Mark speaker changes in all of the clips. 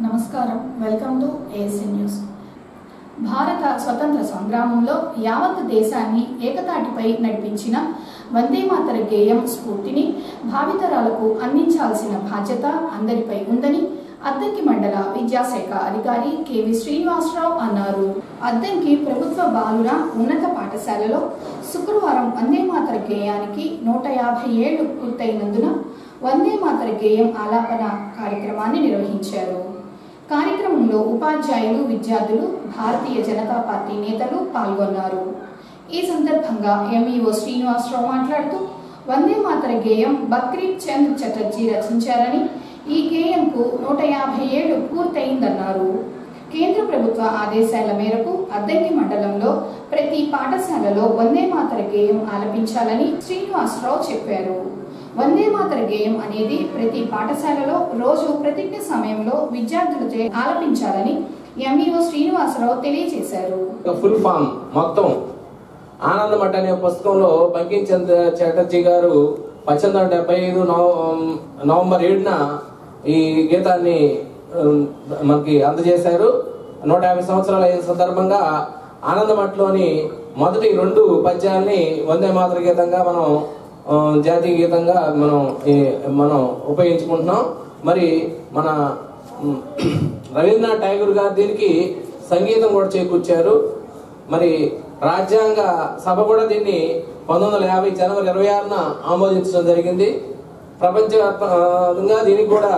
Speaker 1: నమస్కారం, welcome to ASN news. భారత స్వతంత్ర సంగ్రామంలో యావత్ దేశాన్ని ఏకతాటిపై నడిపించిన వందే మాతర గేయం స్ఫూర్తిని భావితరాలకు అందించాల్సిన బాధ్యత అందరిపై ఉందని అద్దంకి మండల విద్యాశాఖ అధికారి కెవి శ్రీనివాసరావు అన్నారు. అద్దంకి ప్రభుత్వ బాలుర ఉన్నత పాఠశాలలో శుక్రవారం వందే మాతర గేయానికి 150 ఏళ్లు పూర్తయినందున వందే మాతర గేయం ఆలాపన కార్యక్రమాన్ని నిర్వహించారు. కార్యక్రమంలో ఉపాధ్యాయులు, విద్యార్థులు, భారతీయ జనతా పార్టీ నేతలు పాల్గొన్నారు. ఈ సందర్భంగా ఎంఈఓ శ్రీనివాసరావు మాట్లాడుతూ వందే మాతర గేయం బక్రీద్ చంద్ చటర్జీ రచించారని, ఈ గేయంకు 150 ఏళ్లు పూర్తయిందన్నారు. కేంద్ర ప్రభుత్వ ఆదేశాల మేరకు అద్దంకి మండలంలో ప్రతి పాఠశాలలో వందే మాతర గేయం ఆలపించాలని శ్రీనివాసరావు చెప్పారు. వందే మాతర గేయం అనేది ప్రతి పాఠశాలలో రోజు ప్రతిజ్ఞ సమయంలో విద్యార్థులచే ఆలపించాలని ఎంఈఓ శ్రీనివాసరావు తెలియజేశారు.
Speaker 2: ఫుల్ ఫామ్ మొత్తం ఆనందమఠ అనే పుస్తకంలో బంకిం చంద్ర చటర్జీ గారు 1875 నవంబర్ 7న ఈ గీతాన్ని మనకి అందజేశారు. 150 సంవత్సరాలు అయిన సందర్భంగా ఆనందమఠలోని మొదటి 2 పద్యాల్ని వందే మాతర గీతంగా మనం జాతీయ గీతంగా మనం ఉపయోగించుకుంటున్నాం. మరి మన రవీంద్రనాథ్ ఠాగూర్ గారు దీనికి సంగీతం కూడా చేకూర్చారు. మరి రాజ్యాంగ సభ కూడా దీన్ని 1950 జనవరి 26న ఆమోదించడం జరిగింది. ప్రపంచవ్యాప్తంగా దీనికి కూడా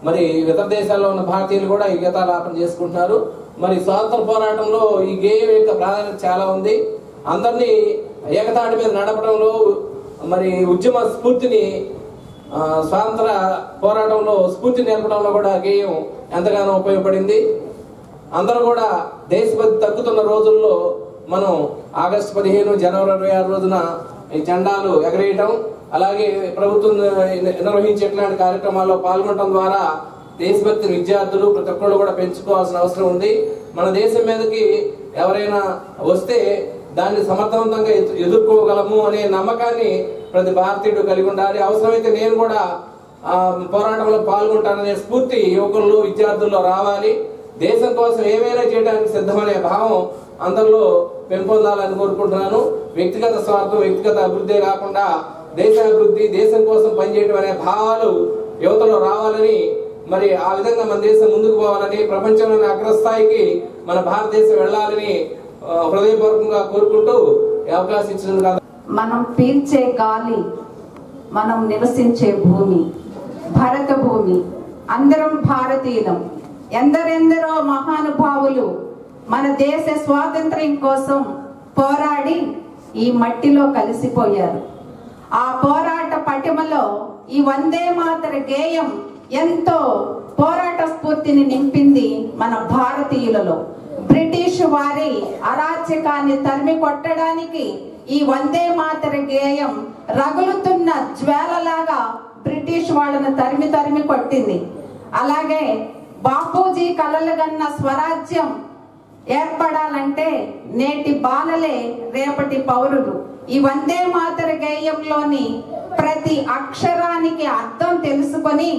Speaker 2: మరి ఇతర దేశాల్లో ఉన్న భారతీయులు కూడా ఈ గీతాలాపన చేసుకుంటున్నారు. మరి స్వాతంత్ర పోరాటంలో ఈ గేయం యొక్క ప్రాధాన్యత చాలా ఉంది. అందరినీ ఏకతాటి మీద నడపడంలో, మరి ఉద్యమ స్ఫూర్తిని, స్వాతంత్ర పోరాటంలో స్ఫూర్తి నేర్పడంలో కూడా గేయం ఎంతగానో ఉపయోగపడింది. అందరూ కూడా దేశభక్తి తగ్గుతున్న రోజుల్లో మనం ఆగస్టు 15, జనవరి 26 రోజున ఈ జెండాలు ఎగరేయటం, అలాగే ప్రభుత్వం నిర్వహించేట్లాంటి కార్యక్రమాల్లో పాల్గొనడం ద్వారా దేశభక్తిని విద్యార్థులు ప్రతి ఒక్కళ్ళు కూడా పెంచుకోవాల్సిన అవసరం ఉంది. మన దేశం మీదకి ఎవరైనా వస్తే దాన్ని సమర్థవంతంగా ఎదుర్కోగలము అనే నమ్మకాన్ని ప్రతి భారతీయుడు కలిగి ఉండాలి. అవసరమైతే నేను కూడా పోరాటంలో పాల్గొంటాననే స్ఫూర్తి యువకుల్లో, విద్యార్థుల్లో రావాలి. దేశం కోసం ఏమైనా చేయడానికి సిద్ధమనే భావం అందరిలో పెంపొందాలని కోరుకుంటున్నాను. వ్యక్తిగత స్వార్థం, వ్యక్తిగత అభివృద్ధి కాకుండా దేశ అభివృద్ధి, దేశం కోసం పనిచేయడం అనే భావాలు యువతలో రావాలని, మరి ఆ విధంగా మన దేశం ముందుకు పోవాలని, ప్రపంచంలోని అగ్రస్థాయికి మన భారతదేశం వెళ్లాలని హృదయపూర్వకంగా కోరుకుంటూ అవకాశం ఇచ్చినందుకు.
Speaker 3: మనం పీల్చే గాలి, మనం నివసించే భూమి భరత భూమి, అందరం భారతీయులం. ఎందరెందరో మహానుభావులు మన దేశ స్వాతంత్ర్యం కోసం పోరాడి ఈ మట్టిలో కలిసిపోయారు. ఆ పోరాట పటిమలో ఈ వందే మాతర గేయం ఎంతో పోరాట స్ఫూర్తిని నింపింది మన భారతీయులలో. బ్రిటిష్ వారి అరాచకాన్ని తరిమి కొట్టడానికి ఈ వందే మాతర గేయం రగులుతున్న జ్వాలలాగా బ్రిటిష్ వాళ్ళను తరిమి కొట్టింది. అలాగే బాపూజీ కలలుగన్న స్వరాజ్యం ఏర్పడాలంటే నేటి బాలలే రేపటి పౌరులు. ఈ వందే మాతర గేయంలోని ప్రతి అక్షరానికి అర్థం తెలుసుకొని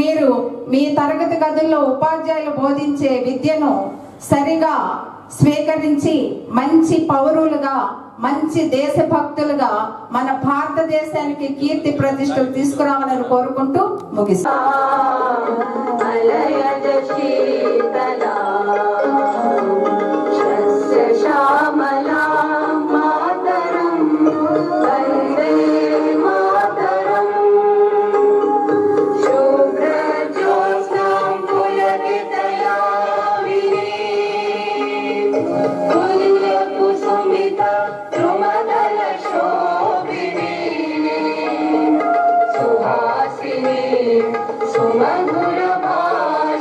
Speaker 3: మీరు మీ తరగతి గదుల్లో ఉపాధ్యాయులు బోధించే విద్యను సరిగా స్వీకరించి మంచి పౌరులుగా, మంచి దేశభక్తులుగా మన భారతదేశానికి కీర్తి ప్రతిష్టలు తీసుకురావాలని కోరుకుంటూ ముగిస్తాను.
Speaker 4: सुमधुर भाषिणी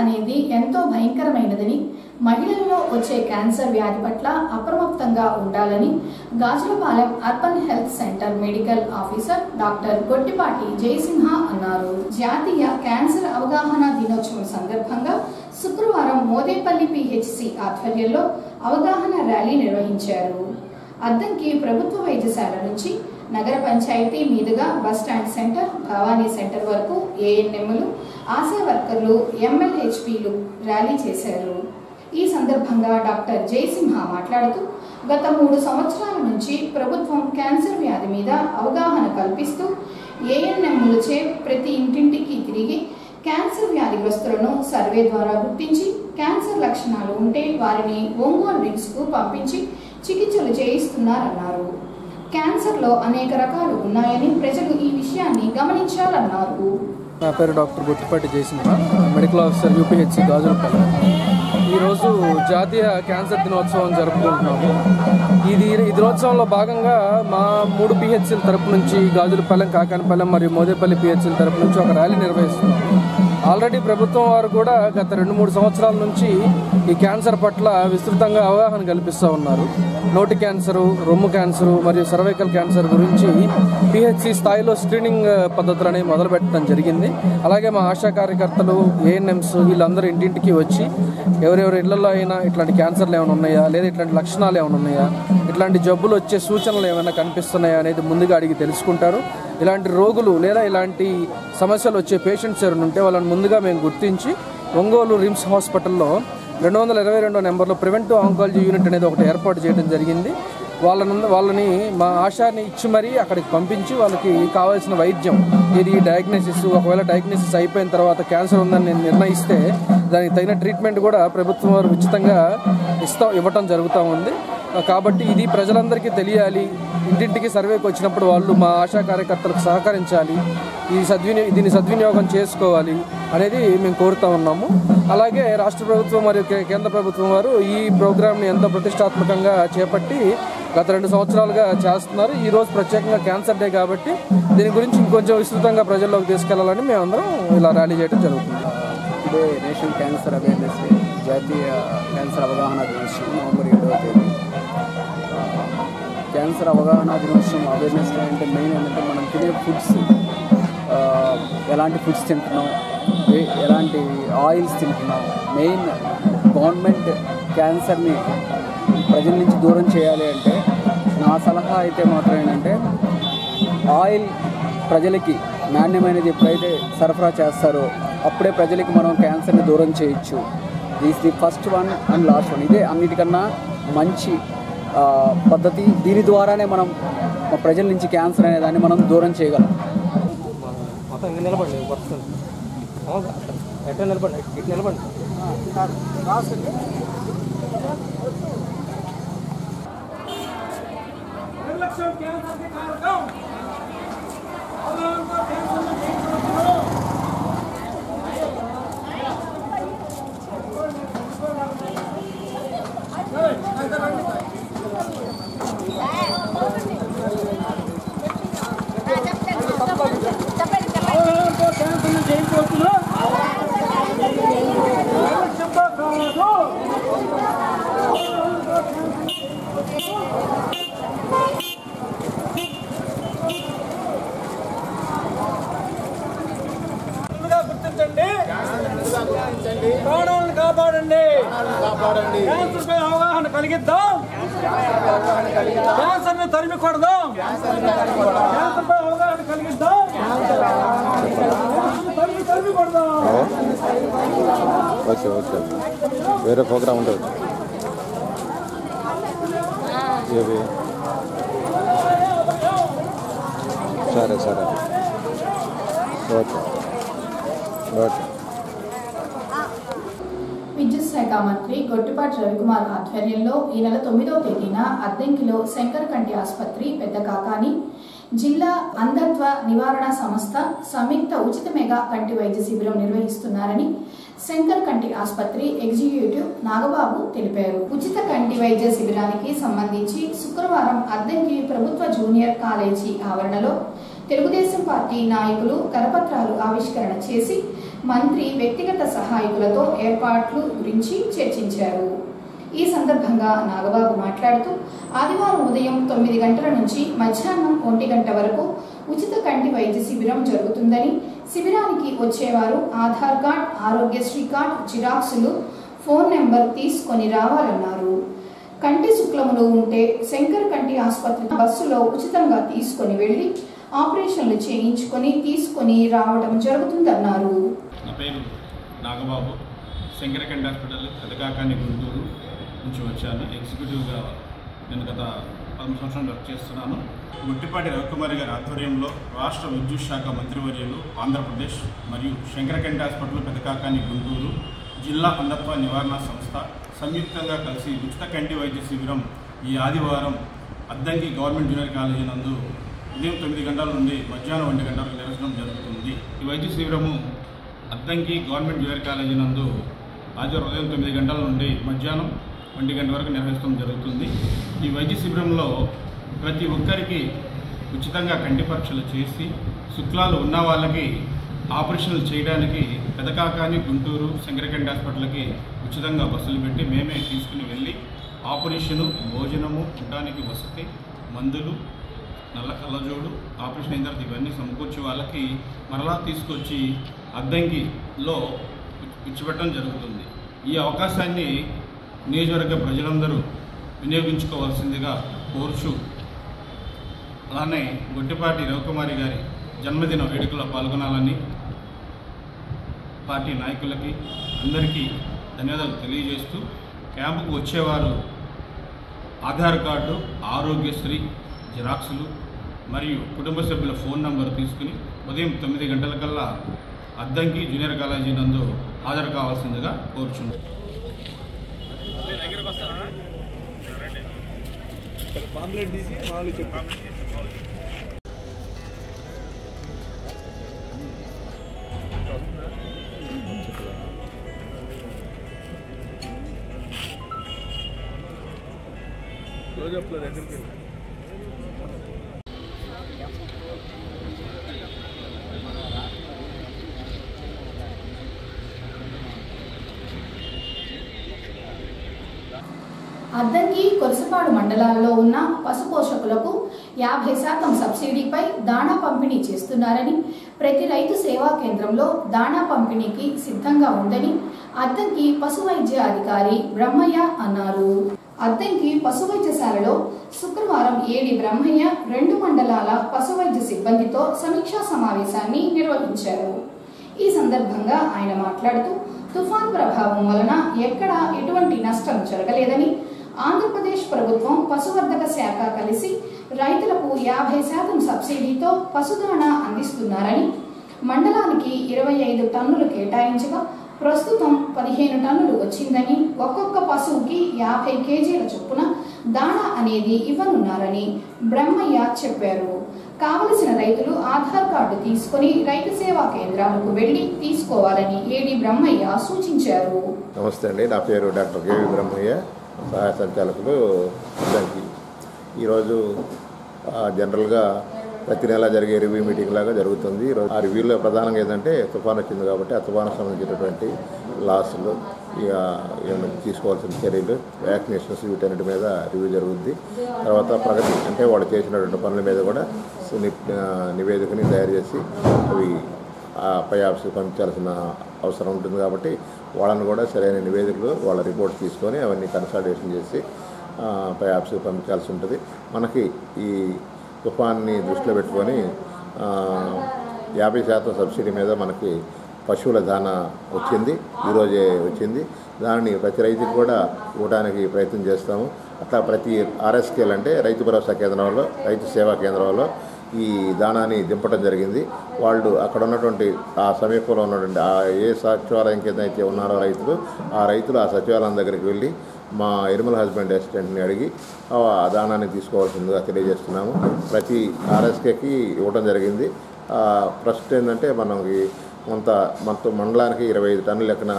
Speaker 1: అనేది ఎంతో భయంకరమైనదని, మహిళల్లో వచ్చే క్యాన్సర్ వ్యాధి పట్ల అప్రమత్తంగా ఉండాలని Gajulapalem urban health centre medical officer doctor Gottipati Jayasimha అన్నారు. జాతీయ క్యాన్సర్ అవగాహన దినోత్సవం సందర్భంగా శుక్రవారం మోదేపల్లి పిహెచ్సి ఆధ్వర్యంలో అవగాహన ర్యాలీ నిర్వహించారు. అద్దంకి ప్రభుత్వ వైద్యశాల నుంచి నగర పంచాయతీ మీదుగా బస్టాండ్ సెంటర్, భవానీ సెంటర్ వరకు ఏఎన్ఎంలు, ఆశా వర్కర్లు, ఎంఎల్హెచ్పీలు ర్యాలీ చేశారు. ఈ సందర్భంగా డాక్టర్ జయసింహ మాట్లాడుతూ, గత 3 సంవత్సరాల నుంచి ప్రభుత్వం క్యాన్సర్ వ్యాధి మీద అవగాహన కల్పిస్తూ ఏఎన్ఎంలచే ప్రతి ఇంటింటికి తిరిగి క్యాన్సర్ వ్యాధిగ్రస్తులను సర్వే ద్వారా గుర్తించి క్యాన్సర్ లక్షణాలు ఉంటే వారిని ఒంగోలు రిమ్స్కు పంపించి చికిత్సలు చేయిస్తున్నారన్నారు. క్యాన్సర్లో అనేక రకాలు ఉన్నాయని ప్రజలు ఈ విషయాన్ని గమనించాలన్నారు.
Speaker 4: నా పేరు doctor Gottipati Jayasimha, medical officer UPHC Gajulapalem. ఈరోజు జాతీయ క్యాన్సర్ దినోత్సవం జరుపుకుంటున్నాము. ఈ దినోత్సవంలో భాగంగా మా 3 పిహెచ్సిల తరపు నుంచి గాజులపాలెం, కాకానిపాలెం మరియు మోదేపల్లి పిహెచ్సిల తరపు నుంచి ఒక ర్యాలీ నిర్వహిస్తున్నాము. ఆల్రెడీ ప్రభుత్వం వారు కూడా గత 2-3 సంవత్సరాల నుంచి ఈ క్యాన్సర్ పట్ల విస్తృతంగా అవగాహన కల్పిస్తూ ఉన్నారు. నోటి క్యాన్సరు, రొమ్ము క్యాన్సరు మరియు సర్వైకల్ క్యాన్సర్ గురించి పిహెచ్సి స్థాయిలో స్క్రీనింగ్ పద్ధతులు అనేవి మొదలుపెట్టడం జరిగింది. అలాగే మా ఆశా కార్యకర్తలు, ఏఎన్ఎంస్ వీళ్ళందరూ ఇంటింటికి వచ్చి ఎవరెవరి ఇళ్లలో అయినా ఇట్లాంటి క్యాన్సర్లు ఏమైనా ఉన్నాయా, లేదా ఇట్లాంటి లక్షణాలు ఏమైనా ఉన్నాయా, ఇట్లాంటి జబ్బులు వచ్చే సూచనలు ఏమైనా కనిపిస్తున్నాయా అనేది ముందుగా అడిగి తెలుసుకుంటారు. ఇలాంటి రోగులు లేదా ఇలాంటి సమస్యలు వచ్చే పేషెంట్స్ ఎవరైనా ఉంటే వాళ్ళని ముందుగా మేము గుర్తించి ఒంగోలు రిమ్స్ హాస్పిటల్లో 222 నెంబర్లో ప్రివెంటివ్ ఆంకాలజీ యూనిట్ అనేది ఒకటి ఏర్పాటు చేయడం జరిగింది. వాళ్ళని మా ఆశాని ఇచ్చి మరీ అక్కడికి పంపించి వాళ్ళకి కావాల్సిన వైద్యం, ఇది డయాగ్నోసిస్, ఒకవేళ డయాగ్నోసిస్ అయిపోయిన తర్వాత క్యాన్సర్ ఉందని నేను నిర్ణయిస్తే దానికి తగిన ట్రీట్మెంట్ కూడా ప్రభుత్వం వారు ఉచితంగా ఇవ్వటం జరుగుతూ ఉంది. కాబట్టి ఇది ప్రజలందరికీ తెలియాలి. ఇంటింటికి సర్వేకి వచ్చినప్పుడు వాళ్ళు మా ఆశా కార్యకర్తలకు సహకరించాలి, దీన్ని సద్వినియోగం చేసుకోవాలి అనేది మేము కోరుతూ ఉన్నాము. అలాగే రాష్ట్ర ప్రభుత్వం మరియు కేంద్ర ప్రభుత్వం వారు ఈ ప్రోగ్రామ్ని ఎంతో ప్రతిష్టాత్మకంగా చేపట్టి గత 2 సంవత్సరాలుగా చేస్తున్నారు. ఈరోజు ప్రత్యేకంగా క్యాన్సర్ డే కాబట్టి దీని గురించి ఇంకొంచెం విస్తృతంగా ప్రజల్లోకి తీసుకెళ్లాలని మేమందరం ఇలా ర్యాలీ చేయడం జరుగుతుంది.
Speaker 5: ఇదే నేషనల్ క్యాన్సర్ అవేర్నెస్ డే, జాతీయ క్యాన్సర్ అవగాహన దినోత్సవం నవంబర్ 7వ తేదీ. క్యాన్సర్ అవగాహన దినోత్సవం అవేర్నెస్ డే అంటే మెయిన్ ఏంటంటే మనం తినే ఫుడ్స్, ఎలాంటి ఫుడ్స్ తింటున్నాం, ఎలాంటి ఆయిల్స్ తింటున్నాం. మెయిన్ గవర్నమెంట్ క్యాన్సర్ని ప్రజల నుంచి దూరం చేయాలి అంటే నా సలహా అయితే మాత్రం ఏంటంటే ఆయిల్ ప్రజలకి నాణ్యమైనది ఎప్పుడైతే సరఫరా చేస్తారో అప్పుడే ప్రజలకి మనం క్యాన్సర్ని దూరం చేయొచ్చు. This the first one and last one. ఇదే అన్నిటికన్నా మంచి పద్ధతి. దీని ద్వారానే మనం ప్రజల నుంచి క్యాన్సర్ అనే దాన్ని మనం దూరం చేయగలం.
Speaker 6: ప్రాణాలను కాపాడండి. క్యాన్సర్ పై అవగాహన కలిగిద్దాం. క్యాన్సర్ ని తరిమి కొడదాం. క్యాన్సర్ పై అవగాహన కలిగిద్దాం. తరిమి కొడదాం.
Speaker 7: ఓకే ఓకే, వేరే ప్రోగ్రామ్ ఉంటుంది. సరే సరే ఓకే ఓకే.
Speaker 1: విద్యుత్ శాఖ మంత్రి గొట్టిపాటి రవికుమార్ ఆధ్వర్యంలో ఈ నెల 9వ తేదీన అద్దంకిలో శంకర్ కంటి ఆసుపత్రి, పెద్ద కాకాని జిల్లా అంధత్వ నివారణ సంస్థ సంయుక్త ఉచిత మెగా కంటి వైద్య శిబిరం నిర్వహిస్తున్నారని శంకర్ కంటి ఆసుపత్రి ఎగ్జిక్యూటివ్ నాగబాబు తెలిపారు. ఉచిత కంటి వైద్య శిబిరానికి సంబంధించి శుక్రవారం అద్దంకి ప్రభుత్వ జూనియర్ కాలేజీ ఆవరణలో తెలుగుదేశం పార్టీ నాయకులు కరపత్రాలు ఆవిష్కరణ చేసి మంత్రి వ్యక్తిగత సహాయకులతో ఏర్పాట్లు గురించి చర్చించారు. ఈ సందర్భంగా నాగబాబు మాట్లాడుతూ ఆదివారం ఉదయం 9 గంటల నుంచి మధ్యాహ్నం 1 గంట వరకు ఉచిత కంటి వైద్య శిబిరం జరుగుతుందని, శిబిరానికి వచ్చేవారు ఆధార్ కార్డ్, ఆరోగ్యశ్రీ కార్డ్, జిరాక్సులు, ఫోన్ నెంబర్ తీసుకొని రావాలన్నారు. కంటి శుక్లములు ఉంటే శంకర్ కంటి ఆసుపత్రి బస్సులో ఉచితంగా తీసుకొని వెళ్లి ఆపరేషన్లు చేయించుకొని తీసుకొని రావడం జరుగుతుందన్నారు.
Speaker 8: నా పేరు నాగబాబు, శంకర్ కంటి హాస్పిటల్ పెదకాకాని గుంటూరు నుంచి వచ్చాను. ఎగ్జిక్యూటివ్గా నేను గత 10 సంవత్సరాలు వర్క్ చేస్తున్నాను. గుట్టిపాటి రవికుమారి గారి ఆధ్వర్యంలో రాష్ట్ర విద్యుత్ శాఖ మంత్రివర్యులు ఆంధ్రప్రదేశ్ మరియు శంకర్ కంటి హాస్పిటల్ పెదకాకాని గుంటూరు జిల్లా అంధత్వ నివారణ సంస్థ సంయుక్తంగా కలిసి ఉచిత కంటి వైద్య శిబిరం ఈ ఆదివారం అద్దంకి గవర్నమెంట్ జూనియర్ కాలేజీ నందు ఉదయం 9 గంటల నుండి మధ్యాహ్నం 1 గంటలకు నిర్వహించడం జరుగుతుంది. ఈ వైద్య శిబిరము అద్దంకి గవర్నమెంట్ జూనియర్ కాలేజీ నందు ఆదివారం ఉదయం 9 గంటల నుండి మధ్యాహ్నం 1 గంట వరకు నిర్వహించడం జరుగుతుంది. ఈ వైద్య శిబిరంలో ప్రతి ఒక్కరికి ఉచితంగా కంటి పరీక్షలు చేసి శుక్లాలు ఉన్న వాళ్ళకి ఆపరేషన్లు చేయడానికి పెదకాకాని గుంటూరు శంకర్ కంటి హాస్పిటల్కి ఉచితంగా బస్సులు పెట్టి మేమే తీసుకుని వెళ్ళి ఆపరేషను, భోజనము, ఉండడానికి వసతి, మందులు, నల్ల కళ్ళజోడు, ఆపరేషన్ అయిన తర్వాత ఇవన్నీ సమకూర్చి వాళ్ళకి మరలా తీసుకొచ్చి అద్దంకిలో ఇచ్చిపెట్టడం జరుగుతుంది. ఈ అవకాశాన్ని నియోజకవర్గ ప్రజలందరూ వినియోగించుకోవాల్సిందిగా కోరుచు, అలానే గుట్టిపాటి రవికుమారి గారి జన్మదిన వేడుకలో పాల్గొనాలని పార్టీ నాయకులకి అందరికీ ధన్యవాదాలు తెలియజేస్తూ, క్యాంపుకు వచ్చేవారు ఆధార్ కార్డు, ఆరోగ్యశ్రీ, జిరాక్సులు మరియు కుటుంబ సభ్యుల ఫోన్ నంబర్ తీసుకుని ఉదయం 9 గంటలకల్లా అద్దంకి జూనియర్ కాలేజీ నందు హాజరు కావాల్సిందిగా కోరుచున్నాను.
Speaker 1: అద్దంకి, కొరసపాడు మండలాల్లో ఉన్న పశు పోషకులకు 50% సబ్సిడీపై దాణా పంపిణీ చేస్తున్నారని, ప్రతి రైతు సేవా కేంద్రంలో దాణా పంపిణీకి సిద్ధంగా ఉందని అద్దంకి పశు వైద్య అధికారి బ్రహ్మయ్య అన్నారు. అద్దంకి పశు వైద్యశాలలో శుక్రవారం ఏడి బ్రహ్మయ్య 2 మండలాల పశు వైద్య సిబ్బందితో సమీక్షా సమావేశాన్ని నిర్వహించారు. ఈ సందర్భంగా ఆయన మాట్లాడుతూ తుఫాన్ ప్రభావం వలన ఎక్కడా ఎటువంటి నష్టం జరగలేదని, ఆంధ్రప్రదేశ్ ప్రభుత్వం పశువర్ధక శాఖ కలిసి రైతులకు 50% సబ్సిడీతో పశుదాణా అందిస్తున్నారని, మండలానికి 25 టన్నులు కేటాయించగా ప్రస్తుతం 15 టన్నులు వచ్చిందని, ఒక్కొక్క పశువుకి 50 కేజీల చొప్పున దాణా అనేది ఇవ్వనున్నారని బ్రహ్మయ్య చెప్పారు. కావలసిన రైతులు ఆధార్ కార్డు తీసుకుని రైతు సేవా కేంద్రాలకు వెళ్లి తీసుకోవాలని ఏడి బ్రహ్మయ్య సూచించారు.
Speaker 7: నమస్తే అండి, నా పేరు డాక్టర్ కేవి బ్రహ్మయ్య, సహాయ సంచాలకులు అద్దంకి. ఈరోజు జనరల్గా ప్రతి నెల జరిగే రివ్యూ మీటింగ్ లాగా జరుగుతుంది. ఆ రివ్యూలో ప్రధానంగా ఏంటంటే తుఫాను వచ్చింది కాబట్టి ఆ తుఫానుకు సంబంధించినటువంటి లాస్లు, ఇక ఏమైనా తీసుకోవాల్సిన చర్యలు, వ్యాక్సినేషన్స్, వీటన్నిటి మీద రివ్యూ జరుగుద్ది. తర్వాత ప్రగతి అంటే వాళ్ళు చేసినటువంటి పనుల మీద కూడా నివేదికని తయారు చేసి అవి పై ఆఫీస్కి పంపించాల్సిన అవసరం ఉంటుంది. కాబట్టి వాళ్ళని కూడా సరైన నివేదికలు, వాళ్ళ రిపోర్ట్స్ తీసుకొని అవన్నీ కన్సల్టేషన్ చేసి పై ఆఫీస్కి పంపించాల్సి ఉంటుంది. మనకి ఈ తుఫాన్ని దృష్టిలో పెట్టుకొని 50% సబ్సిడీ మీద మనకి పశువుల దాణా వచ్చింది, ఈరోజే వచ్చింది. దాన్ని ప్రతి రైతుకి కూడా ఇవ్వడానికి ప్రయత్నం చేస్తాము. అట్లా ప్రతి ఆర్ఎస్కేలు అంటే రైతు భరోసా కేంద్రంలో, రైతు సేవా కేంద్రంలో ఈ దాణాని దింపడం జరిగింది. వాళ్ళు అక్కడ ఉన్నటువంటి ఆ సమీపంలో ఉన్నటువంటి ఏ సచివాలయం కింద అయితే ఉన్నారో రైతులు ఆ సచివాలయం దగ్గరికి వెళ్ళి మా ఎనిమల్ హస్బెండ్ అసిస్టెంట్ని అడిగి ఆ దాణాన్ని తీసుకోవాల్సిందిగా తెలియజేస్తున్నాము. ప్రతి ఆర్ఎస్కేకి ఇవ్వడం జరిగింది. ప్రస్తుతం ఏంటంటే మనకి మొత్తం మండలానికి 25 టన్నుల లెక్కన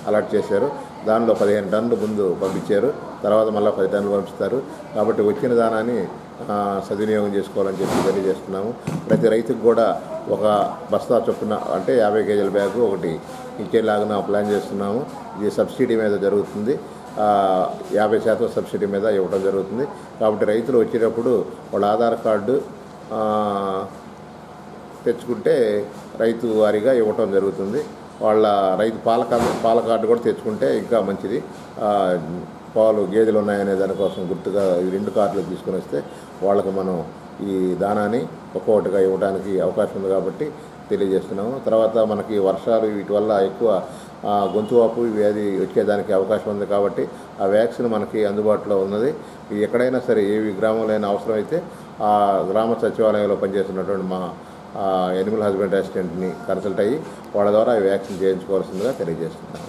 Speaker 7: అలాట్ చేశారు. దానిలో 15 టన్నులు ముందు పంపించారు, తర్వాత మళ్ళీ 10 టన్నులు పంపిస్తారు. కాబట్టి వచ్చిన దానాన్ని సద్వినియోగం చేసుకోవాలని చెప్పి తెలియజేస్తున్నాము. ప్రతి రైతుకు కూడా ఒక బస్తా చొప్పున అంటే 50 కేజీల బ్యాగు ఒకటి ఇచ్చేలాగా ప్లాన్ చేస్తున్నాము. ఇది సబ్సిడీ మీద జరుగుతుంది. 50% సబ్సిడీ మీద ఇవ్వడం జరుగుతుంది. కాబట్టి రైతులు వచ్చేటప్పుడు వాళ్ళ ఆధార్ కార్డు తెచ్చుకుంటే రైతు వారీగా ఇవ్వటం జరుగుతుంది. వాళ్ళ రైతు పాల కార్డు కూడా తెచ్చుకుంటే ఇంకా మంచిది. పాలు గేదెలు ఉన్నాయనే దానికోసం గుర్తుగా ఈ 2 కార్డులు తీసుకొని వస్తే వాళ్ళకు మనం ఈ దానాన్ని ఒక్కొక్కటిగా ఇవ్వడానికి అవకాశం ఉంది కాబట్టి తెలియజేస్తున్నాము. తర్వాత మనకి వర్షాలు వీటి వల్ల ఎక్కువ గొంతువాపు వ్యాధి వచ్చేదానికి అవకాశం ఉంది కాబట్టి ఆ వ్యాక్సిన్ మనకి అందుబాటులో ఉన్నది. ఎక్కడైనా సరే ఏ గ్రామంలో అవసరమైతే ఆ గ్రామ సచివాలయంలో పనిచేస్తున్నటువంటి మా యానిమల్ హస్బెండరీ అసిస్టెంట్ని కన్సల్ట్ అయ్యి వాళ్ళ ద్వారా ఈ వ్యాక్సిన్ చేయించుకోవాల్సిందిగా తెలియజేస్తున్నాను.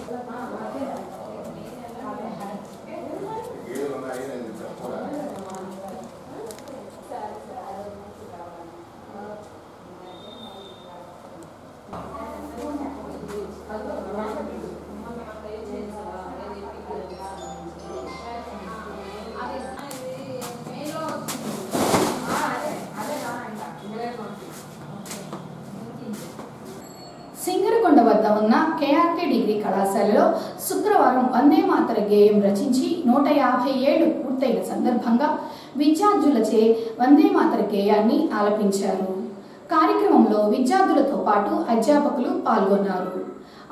Speaker 1: సింగరకొండ వద్ద ఉన్న కేఆర్కే డిగ్రీ కళాశాలలో శుక్రవారం వందే మాతర గేయం రచించి 150 ఏళ్లు పూర్తయిన సందర్భంగా విద్యార్థులచే వందే మాతర గేయాన్ని ఆలపించారు. కార్యక్రమంలో విద్యార్థులతో పాటు అధ్యాపకులు పాల్గొన్నారు.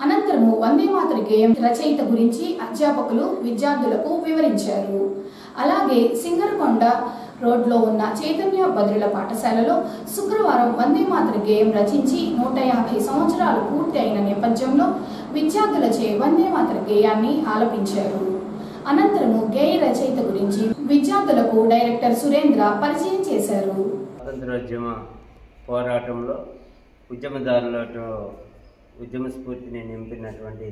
Speaker 1: అనంతరము వందే మాతర గేయం రచయిత గురించి అధ్యాపకులు విద్యార్థులకు వివరించారు. అలాగే సింగరకొండ రోడ్లో ఉన్న చైతన్య బద్రుల పాఠశాలలో శుక్రవారం వందే మాతర గేయం రచించి 150 సంవత్సరాలు పూర్తి అయిన నేపథ్యంలో విద్యార్థులచే వందే మాతర గేయాన్ని ఆలపించారు. అనంతరము గేయ రచయిత గురించి విద్యార్థులకు డైరెక్టర్ సురేంద్ర పరిచయం చేశారు.
Speaker 9: స్వాతంత్రోద్యమ పోరాటంలో ఉద్యమదారులతో ఉద్యమ స్ఫూర్తిని నింపినటువంటి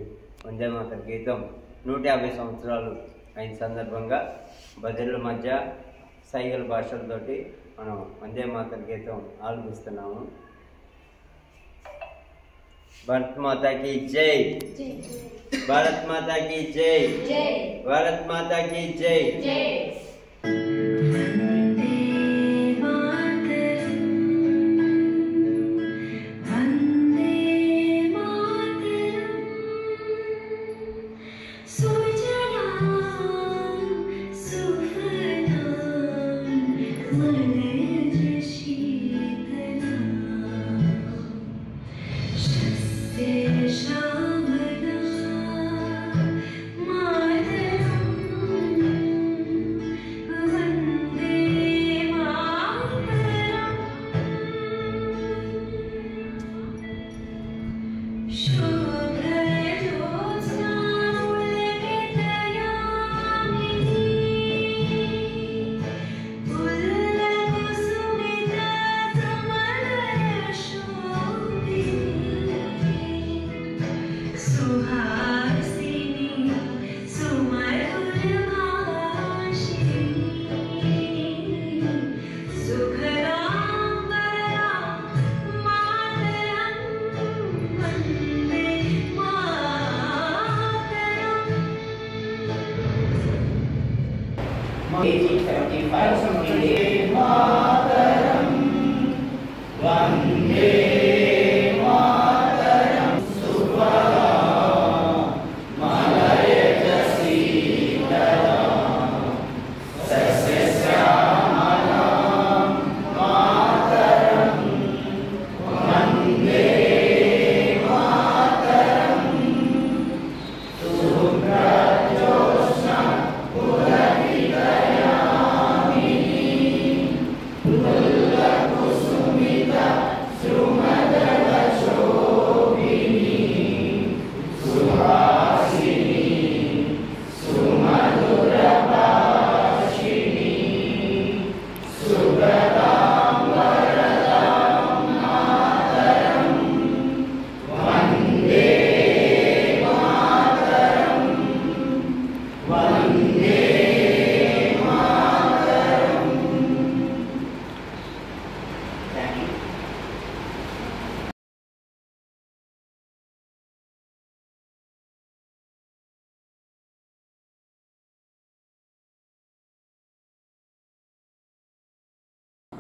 Speaker 9: వందే మాతర గీతం 150 సంవత్సరాలు అయిన సందర్భంగా బదిలీల మధ్య సైగల భాషలతోటి మనం వందే మాతర గీతం ఆలపిస్తున్నాము. భారత్ మాతా కీ జై, భారత్ మాతా కీ జై, భారత్ మాతా కీ జై.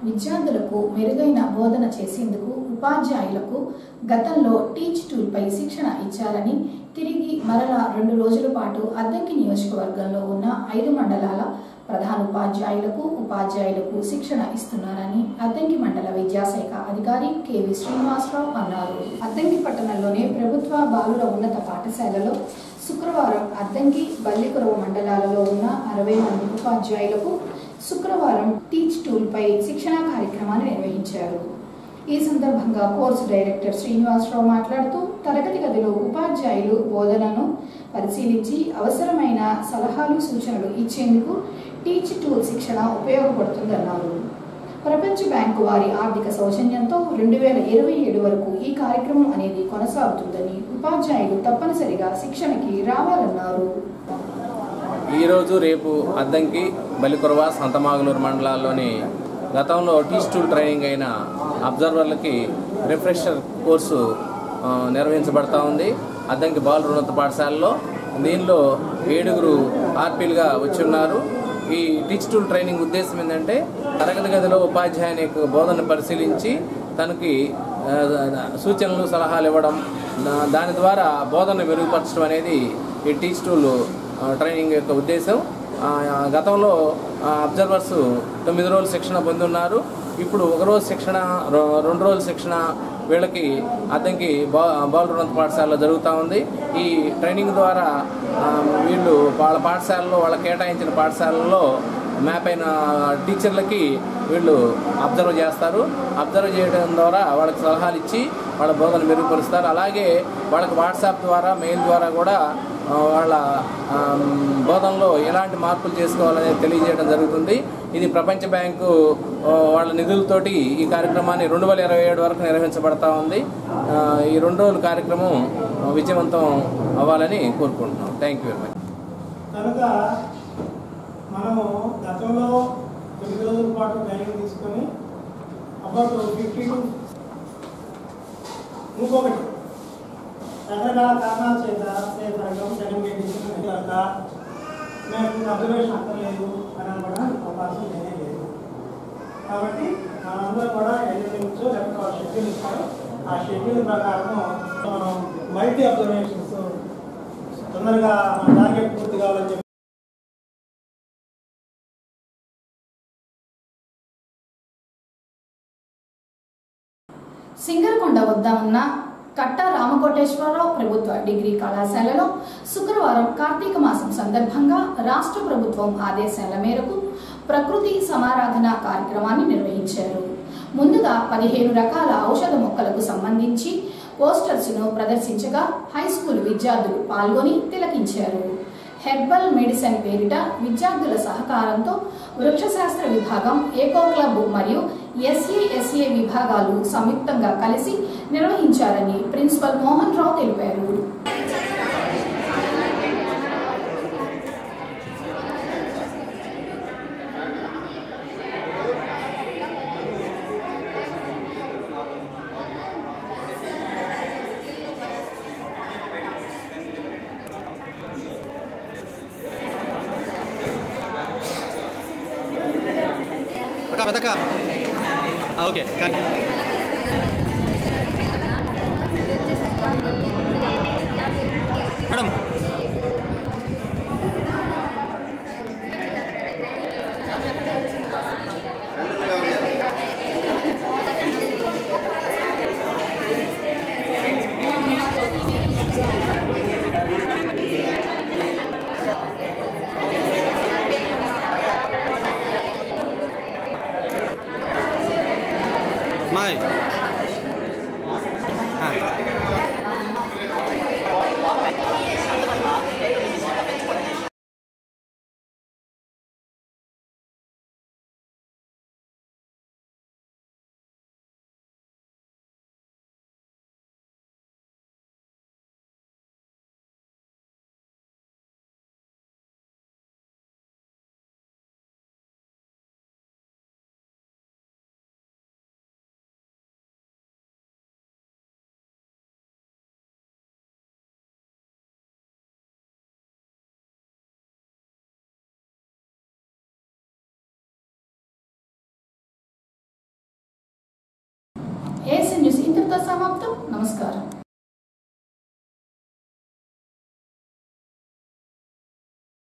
Speaker 1: విద్యార్థులకు మెరుగైన బోధన చేసేందుకు ఉపాధ్యాయులకు గతంలో టీచ్ టూల్పై శిక్షణ ఇచ్చారని, తిరిగి మరలా 2 రోజుల పాటు అద్దంకి నియోజకవర్గంలో ఉన్న 5 మండలాల ఉపాధ్యాయులకు శిక్షణ ఇస్తున్నారని అద్దంకి మండల విద్యాశాఖ అధికారి కెవి శ్రీనివాసరావు అన్నారు. అద్దంకి పట్టణంలోని ప్రభుత్వ బాలుర ఉన్నత పాఠశాలలో శుక్రవారం అద్దంకి, బల్లికురవ మండలాలలో ఉన్న 60 మంది ఉపాధ్యాయులకు శుక్రవారం టీచ్ టూల్పై శిక్షణా కార్యక్రమాన్ని నిర్వహించారు. ఈ సందర్భంగా కోర్సు డైరెక్టర్ శ్రీనివాసరావు మాట్లాడుతూ, తరగతి గదిలో ఉపాధ్యాయులు బోధనను పరిశీలించి అవసరమైన సలహాలు, సూచనలు ఇచ్చేందుకు టీచ్ టూల్ శిక్షణ ఉపయోగపడుతుందన్నారు. ప్రపంచ బ్యాంకు వారి ఆర్థిక సౌజన్యంతో 2027 వరకు ఈ కార్యక్రమం అనేది కొనసాగుతుందని, ఉపాధ్యాయులు తప్పనిసరిగా శిక్షణకి రావాలన్నారు.
Speaker 2: ఈరోజు రేపు అద్దంకి, బలికొరవ, సంతమాగులూరు మండలాల్లోని గతంలో టీచ్ టూల్ ట్రైనింగ్ అయిన అబ్జర్వర్లకి రిఫ్రెషర్ కోర్సు నిర్వహించబడతా ఉంది అద్దంకి బాలుర ఉన్నత పాఠశాలలో. దీనిలో 7 ఆర్పీలుగా వచ్చి ఉన్నారు. ఈ టీచ్ టూల్ ట్రైనింగ్ ఉద్దేశం ఏంటంటే, తరగతి గదిలో ఉపాధ్యాయుని యొక్క బోధనను పరిశీలించి తనకి సూచనలు, సలహాలు ఇవ్వడం, దాని ద్వారా బోధనను మెరుగుపరచడం అనేది ఈ టీచ్ టూల్ ట్రైనింగ్ యొక్క ఉద్దేశం. గతంలో అబ్జర్వర్స్ 9 రోజులు శిక్షణ పొంది ఉన్నారు. ఇప్పుడు 1 రోజు శిక్షణ, 2 రోజుల శిక్షణ వీళ్ళకి అద్దంకి బాలుర ఉన్నత పాఠశాలలో జరుగుతూ ఉంది. ఈ ట్రైనింగ్ ద్వారా వీళ్ళు వాళ్ళ పాఠశాలలో, వాళ్ళ కేటాయించిన పాఠశాలలో మ్యాప్ అయిన టీచర్లకి వీళ్ళు అబ్జర్వ్ చేస్తారు. అబ్జర్వ్ చేయడం ద్వారా వాళ్ళకి సలహాలు ఇచ్చి వాళ్ళ బోధన మెరుగుపరుస్తారు. అలాగే వాళ్ళకి వాట్సాప్ ద్వారా, మెయిల్ ద్వారా కూడా వాళ్ళ బోధనలో ఎలాంటి మార్పులు చేసుకోవాలనేది తెలియజేయడం జరుగుతుంది. ఇది ప్రపంచ బ్యాంకు వాళ్ళ నిధులతోటి ఈ కార్యక్రమాన్ని 2027 వరకు నిర్వహించబడతా ఉంది. ఈ 2 రోజుల కార్యక్రమం విజయవంతం అవ్వాలని కోరుకుంటున్నాం. Thank you very much.
Speaker 6: కనుక మనము గతంలో 9 రోజుల పాటు ట్రైనింగ్ తీసుకొని అబౌట్ 50 to ఇంకొకటి రకరకాల కారణాల చేత సర్టిఫికేట్ కనుక మేము అబ్జర్వేషన్ అక్కర్లేదు అని అనుకోవడానికి అవకాశం లేదు. కాబట్టి మనందరూ కూడా ఎన్ని నుంచో లేకపోతే షెడ్యూల్ ఇస్తారు. ఆ షెడ్యూల్ ప్రకారం మల్టీ అబ్జర్వేషన్స్ తొందరగా మన టార్గెట్ పూర్తి కావాలని చెప్పి
Speaker 1: సింగరకొండ వద్ద ఉన్న కట్టా రామకోటేశ్వరరావు ప్రభుత్వ డిగ్రీ కళాశాలలో శుక్రవారం కార్తీక మాసం సందర్భంగా రాష్ట్ర ప్రభుత్వం ఆదేశాల మేరకు ప్రకృతి సమారాధన కార్యక్రమాన్ని నిర్వహించారు. ముందుగా 15 రకాల ఔషధ మొక్కలకు సంబంధించి పోస్టర్స్ను ప్రదర్శించగా హైస్కూల్ విద్యార్థులు పాల్గొని తిలకించారు. హెర్బల్ మెడిసిన్ పేరిట విద్యార్థుల సహకారంతో వృక్షశాస్త్ర విభాగం, ఏకో క్లబ్ మరియు ఎస్ఏ విభాగాలు సంయుక్తంగా కలిసి నిర్వహించారని ప్రిన్సిపల్ మోహన్ రావు తెలిపారు.
Speaker 10: ఓకే మేడం మా
Speaker 1: సమాప్తం. నమస్కారం.